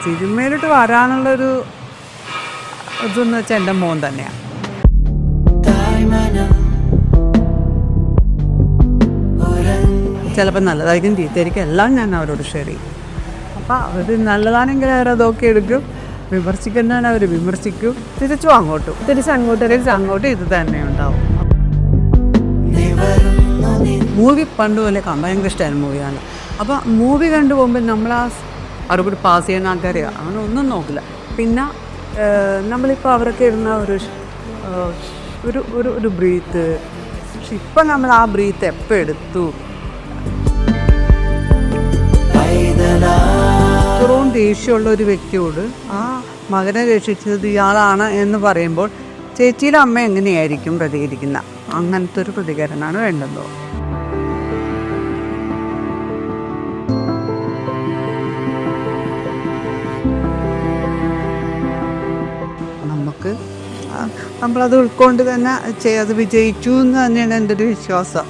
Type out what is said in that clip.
സിനിമയിലോട്ട് വരാനുള്ളൊരു ഇതെന്ന് വെച്ചാൽ എൻ്റെ മോൻ തന്നെയാണ്. ചിലപ്പോൾ നല്ലതായിരിക്കും ചീത്തയായിരിക്കും, എല്ലാം ഞാൻ അവരോട് ഷെയർ ചെയ്യും. അപ്പോൾ അവർ നല്ലതാണെങ്കിൽ അവരതൊക്കെ എടുക്കും, വിമർശിക്കുന്നതിന് അവർ വിമർശിക്കും, തിരിച്ചും അങ്ങോട്ടും ഇത് തന്നെ ഉണ്ടാവും. മൂവി പണ്ട് പോലെ കാണാൻ ഭയങ്കര ഇഷ്ടമായിരുന്നു മൂവിയാണ്. അപ്പോൾ മൂവി കണ്ടു പോകുമ്പോൾ നമ്മൾ ആ അവരോട് പാസ് ചെയ്യുന്ന ആൾക്കാരെ അങ്ങനെ ഒന്നും നോക്കില്ല. പിന്നെ നമ്മളിപ്പോൾ അവരൊക്കെ ഇരുന്ന ഒരു ബ്രീത്ത്, പക്ഷെ ഇപ്പം നമ്മൾ ആ ബ്രീത്ത് എപ്പോൾ എടുത്തു. ഇത്രയും ദേഷ്യമുള്ള ഒരു വ്യക്തിയോട് ആ മകനെ രക്ഷിച്ചത് ഇയാളാണ് എന്ന് പറയുമ്പോൾ ചേച്ചിയുടെ അമ്മ എങ്ങനെയായിരിക്കും പ്രതികരിക്കുന്ന അങ്ങനത്തെ ഒരു പ്രതികരണമാണ് വേണ്ടതോ. നമ്മളത് ഉൾക്കൊണ്ട് തന്നെ അത് വിജയിച്ചു എന്ന് തന്നെയാണ് എൻ്റെ ഒരു വിശ്വാസം.